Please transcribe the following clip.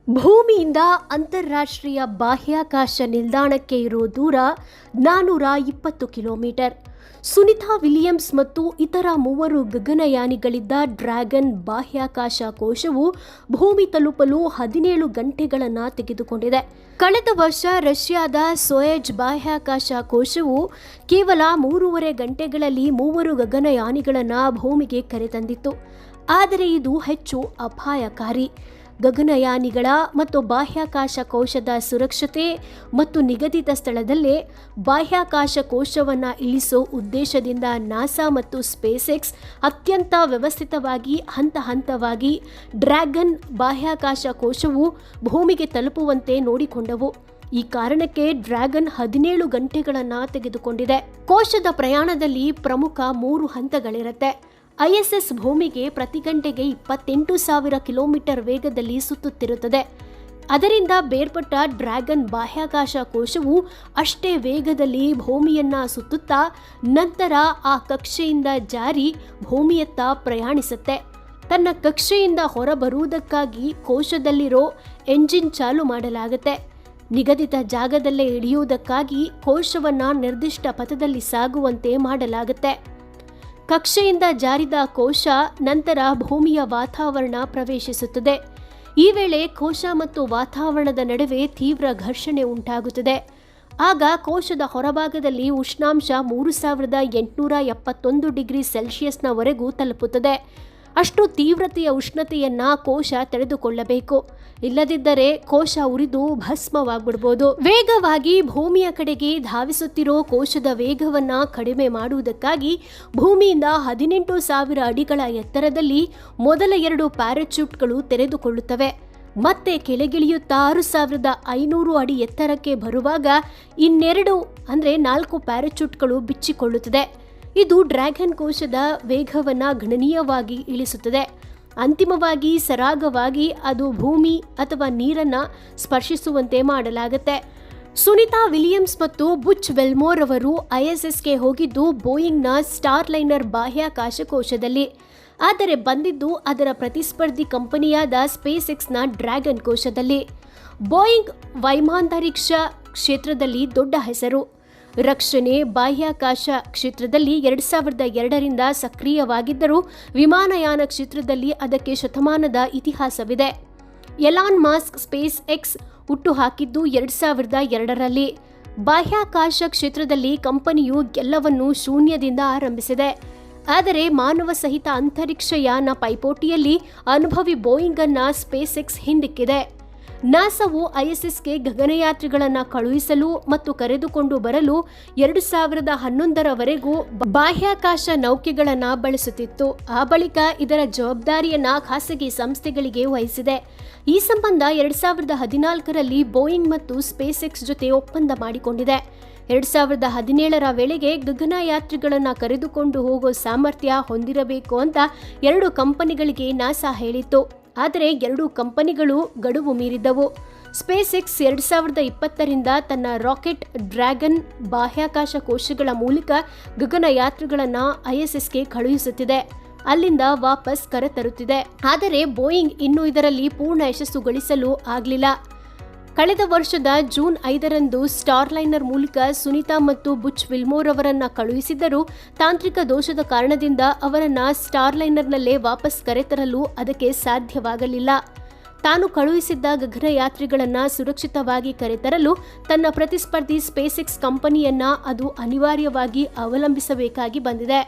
ಭೂಮಿಯಿಂದ ಅಂತಾರಾಷ್ಟ್ರೀಯ ಬಾಹ್ಯಾಕಾಶ ನಿಲ್ದಾಣಕ್ಕೆ ಇರೋ ದೂರ 420 ಕಿಲೋಮೀಟರ್. ಸುನಿತಾ ವಿಲಿಯಮ್ಸ್ ಮತ್ತು ಇತರ 3 ಗಗನಯಾನಿಗಳಿದ್ದ ಡ್ರ್ಯಾಗನ್ ಬಾಹ್ಯಾಕಾಶ ಕೋಶವು ಭೂಮಿ ತಲುಪಲು 17 ಗಂಟೆಗಳನ್ನು ತೆಗೆದುಕೊಂಡಿದೆ. ಕಳೆದ ವರ್ಷ ರಷ್ಯಾದ ಸೊಯೆಜ್ ಬಾಹ್ಯಾಕಾಶ ಕೋಶವು ಕೇವಲ 3.5 ಗಂಟೆಗಳಲ್ಲಿ 3 ಗಗನಯಾನಿಗಳನ್ನು ಭೂಮಿಗೆ ಕರೆತಂದಿತ್ತು. ಆದರೆ ಇದು ಹೆಚ್ಚು ಅಪಾಯಕಾರಿ. ಗಗನಯಾನಿಗಳ ಮತ್ತು ಬಾಹ್ಯಾಕಾಶ ಕೋಶದ ಸುರಕ್ಷತೆ ಮತ್ತು ನಿಗದಿತ ಸ್ಥಳದಲ್ಲೇ ಬಾಹ್ಯಾಕಾಶ ಕೋಶವನ್ನು ಇಳಿಸೋ ಉದ್ದೇಶದಿಂದ ನಾಸಾ ಮತ್ತು ಸ್ಪೇಸ್ಎಕ್ಸ್ ಅತ್ಯಂತ ವ್ಯವಸ್ಥಿತವಾಗಿ ಹಂತವಾಗಿ ಡ್ರ್ಯಾಗನ್ ಬಾಹ್ಯಾಕಾಶ ಕೋಶವು ಭೂಮಿಗೆ ತಲುಪುವಂತೆ ನೋಡಿಕೊಂಡವು. ಈ ಕಾರಣಕ್ಕೆ ಡ್ರ್ಯಾಗನ್ 17 ಗಂಟೆಗಳನ್ನು ತೆಗೆದುಕೊಂಡಿದೆ. ಕೋಶದ ಪ್ರಯಾಣದಲ್ಲಿ ಪ್ರಮುಖ 3 ಹಂತಗಳಿರುತ್ತೆ. ISS ಭೂಮಿಗೆ ಪ್ರತಿ ಗಂಟೆಗೆ 28,000 ಕಿಲೋಮೀಟರ್ ವೇಗದಲ್ಲಿ ಸುತ್ತುತ್ತಿರುತ್ತದೆ. ಅದರಿಂದ ಬೇರ್ಪಟ್ಟ ಡ್ರ್ಯಾಗನ್ ಬಾಹ್ಯಾಕಾಶ ಕೋಶವು ಅಷ್ಟೇ ವೇಗದಲ್ಲಿ ಭೂಮಿಯನ್ನ ಸುತ್ತುತ್ತಾ ನಂತರ ಆ ಕಕ್ಷೆಯಿಂದ ಜಾರಿ ಭೂಮಿಯತ್ತ ಪ್ರಯಾಣಿಸುತ್ತೆ. ತನ್ನ ಕಕ್ಷೆಯಿಂದ ಹೊರಬರುವುದಕ್ಕಾಗಿ ಕೋಶದಲ್ಲಿರೋ ಎಂಜಿನ್ ಚಾಲು ಮಾಡಲಾಗುತ್ತೆ. ನಿಗದಿತ ಜಾಗದಲ್ಲೇ ಇಳಿಯುವುದಕ್ಕಾಗಿ ಕೋಶವನ್ನ ನಿರ್ದಿಷ್ಟ ಪಥದಲ್ಲಿ ಸಾಗುವಂತೆ ಮಾಡಲಾಗುತ್ತೆ. ಕಕ್ಷೆಯಿಂದ ಜಾರಿದ ಕೋಶ ನಂತರ ಭೂಮಿಯ ವಾತಾವರಣ ಪ್ರವೇಶಿಸುತ್ತದೆ. ಈ ವೇಳೆ ಕೋಶ ಮತ್ತು ವಾತಾವರಣದ ನಡುವೆ ತೀವ್ರ ಘರ್ಷಣೆ ಉಂಟಾಗುತ್ತದೆ. ಆಗ ಕೋಶದ ಹೊರಭಾಗದಲ್ಲಿ ಉಷ್ಣಾಂಶ 3871 ಡಿಗ್ರಿ ಸೆಲ್ಸಿಯಸ್ನವರೆಗೂ ತಲುಪುತ್ತದೆ. ಅಷ್ಟು ತೀವ್ರತೆಯ ಉಷ್ಣತೆಯನ್ನ ಕೋಶ ತಡೆದುಕೊಳ್ಳಬೇಕು. ಇಲ್ಲದಿದ್ದರೆ ಕೋಶ ಉರಿದು ಭಸ್ಮವಾಗ್ಬಿಡ್ಬೋದು. ವೇಗವಾಗಿ ಭೂಮಿಯ ಕಡೆಗೆ ಧಾವಿಸುತ್ತಿರೋ ಕೋಶದ ವೇಗವನ್ನ ಕಡಿಮೆ ಮಾಡುವುದಕ್ಕಾಗಿ ಭೂಮಿಯಿಂದ 18,000 ಅಡಿಗಳ ಎತ್ತರದಲ್ಲಿ ಮೊದಲ 2 ಪ್ಯಾರಾಚೂಟ್ಗಳು ತೆರೆದುಕೊಳ್ಳುತ್ತವೆ. ಮತ್ತೆ ಕೆಳಗಿಳಿಯುತ್ತಾ 6,500 ಅಡಿ ಎತ್ತರಕ್ಕೆ ಬರುವಾಗ ಇನ್ನೆರಡು 4 ಪ್ಯಾರಾಚೂಟ್ಗಳು ಬಿಚ್ಚಿಕೊಳ್ಳುತ್ತದೆ. ಇದು ಡ್ರ್ಯಾಗನ್ ಕೋಶದ ವೇಗವನ್ನು ಗಣನೀಯವಾಗಿ ಇಳಿಸುತ್ತದೆ. ಅಂತಿಮವಾಗಿ ಸರಾಗವಾಗಿ ಅದು ಭೂಮಿ ಅಥವಾ ನೀರನ್ನು ಸ್ಪರ್ಶಿಸುವಂತೆ ಮಾಡಲಾಗುತ್ತೆ. ಸುನಿತಾ ವಿಲಿಯಮ್ಸ್ ಮತ್ತು ಬುಚ್ ವೆಲ್ಮೋರ್ ಅವರು ISSಗೆ ಹೋಗಿದ್ದು ಬೋಯಿಂಗ್ನ ಸ್ಟಾರ್ಲೈನರ್ ಬಾಹ್ಯಾಕಾಶ ಕೋಶದಲ್ಲಿ. ಆದರೆ ಬಂದಿದ್ದು ಅದರ ಪ್ರತಿಸ್ಪರ್ಧಿ ಕಂಪನಿಯಾದ ಸ್ಪೇಸ್ಎಕ್ಸ್ನ ಡ್ರ್ಯಾಗನ್ ಕೋಶದಲ್ಲಿ. ಬೋಯಿಂಗ್ ವೈಮಾಂತರಿಕ್ಷ ಕ್ಷೇತ್ರದಲ್ಲಿ ದೊಡ್ಡ ಹೆಸರು. ರಕ್ಷಣೆ ಬಾಹ್ಯಾಕಾಶ ಕ್ಷೇತ್ರದಲ್ಲಿ 2002ರಿಂದ ಸಕ್ರಿಯವಾಗಿದ್ದರೂ ವಿಮಾನಯಾನ ಕ್ಷೇತ್ರದಲ್ಲಿ ಅದಕ್ಕೆ ಶತಮಾನದ ಇತಿಹಾಸವಿದೆ. ಎಲಾನ್ ಮಾಸ್ಕ್ ಸ್ಪೇಸ್ ಎಕ್ಸ್ ಹುಟ್ಟುಹಾಕಿದ್ದು 2002ರಲ್ಲಿ. ಬಾಹ್ಯಾಕಾಶ ಕ್ಷೇತ್ರದಲ್ಲಿ ಕಂಪನಿಯು ಎಲ್ಲವನ್ನೂ ಶೂನ್ಯದಿಂದ ಆರಂಭಿಸಿದೆ. ಆದರೆ ಮಾನವ ಸಹಿತ ಅಂತರಿಕ್ಷ ಯಾನ ಪೈಪೋಟಿಯಲ್ಲಿ ಅನುಭವಿ ಬೋಯಿಂಗ್ ಅನ್ನ ಸ್ಪೇಸ್ ಎಕ್ಸ್ ಹಿಂದಿಕ್ಕಿದೆ. ನಾಸಾವು ISSಗೆ ಗಗನಯಾತ್ರಿಗಳನ್ನು ಕಳುಹಿಸಲು ಮತ್ತು ಕರೆದುಕೊಂಡು ಬರಲು 2011ರವರೆಗೂ ಬಾಹ್ಯಾಕಾಶ ನೌಕೆಗಳನ್ನು ಬಳಸುತ್ತಿತ್ತು. ಆ ಬಳಿಕ ಇದರ ಜವಾಬ್ದಾರಿಯನ್ನು ಖಾಸಗಿ ಸಂಸ್ಥೆಗಳಿಗೆ ವಹಿಸಿದೆ. ಈ ಸಂಬಂಧ 2014ರಲ್ಲಿ ಬೋಯಿಂಗ್ ಮತ್ತು ಸ್ಪೇಸ್ಎಕ್ಸ್ ಜೊತೆ ಒಪ್ಪಂದ ಮಾಡಿಕೊಂಡಿದೆ. 2017ರ ವೇಳೆಗೆ ಗಗನಯಾತ್ರಿಗಳನ್ನು ಕರೆದುಕೊಂಡು ಹೋಗೋ ಸಾಮರ್ಥ್ಯ ಹೊಂದಿರಬೇಕು ಅಂತ 2 ಕಂಪನಿಗಳಿಗೆ ನಾಸಾ ಹೇಳಿತ್ತು. ಆದರೆ 2 ಕಂಪನಿಗಳು ಗಡುವು ಮೀರಿದ್ದವು. ಸ್ಪೇಸ್ಎಕ್ಸ್ 2020ರಿಂದ ತನ್ನ ರಾಕೆಟ್ ಡ್ರ್ಯಾಗನ್ ಬಾಹ್ಯಾಕಾಶ ಕೋಶಗಳ ಮೂಲಕ ಗಗನಯಾತ್ರಿಗಳನ್ನು ISSಗೆ ಕಳುಹಿಸುತ್ತಿದೆ. ಅಲ್ಲಿಂದ ವಾಪಸ್ ಕರೆತರುತ್ತಿದೆ. ಆದರೆ ಬೋಯಿಂಗ್ ಇನ್ನೂ ಇದರಲ್ಲಿ ಪೂರ್ಣ ಯಶಸ್ಸು ಗಳಿಸಲು ಆಗಲಿಲ್ಲ. ಕಳೆದ ವರ್ಷದ ಜೂನ್ 5ರಂದು ಸ್ಟಾರ್ಲೈನರ್ ಮೂಲಕ ಸುನಿತಾ ಮತ್ತು ಬುಚ್ ವಿಲ್ಮೋರ್ ಅವರನ್ನ ಕಳುಹಿಸಿದ್ದರೂ ತಾಂತ್ರಿಕ ದೋಷದ ಕಾರಣದಿಂದ ಅವರನ್ನ ಸ್ಟಾರ್ಲೈನರ್ನಲ್ಲೇ ವಾಪಸ್ ಕರೆತರಲು ಅದಕ್ಕೆ ಸಾಧ್ಯವಾಗಲಿಲ್ಲ. ತಾನು ಕಳುಹಿಸಿದ್ದ ಗಗನಯಾತ್ರಿಗಳನ್ನು ಸುರಕ್ಷಿತವಾಗಿ ಕರೆತರಲು ತನ್ನ ಪ್ರತಿಸ್ಪರ್ಧಿ ಸ್ಪೇಸ್ಎಕ್ಸ್ ಕಂಪನಿಯನ್ನ ಅದು ಅನಿವಾರ್ಯವಾಗಿ ಅವಲಂಬಿಸಬೇಕಾಗಿ ಬಂದಿದೆ.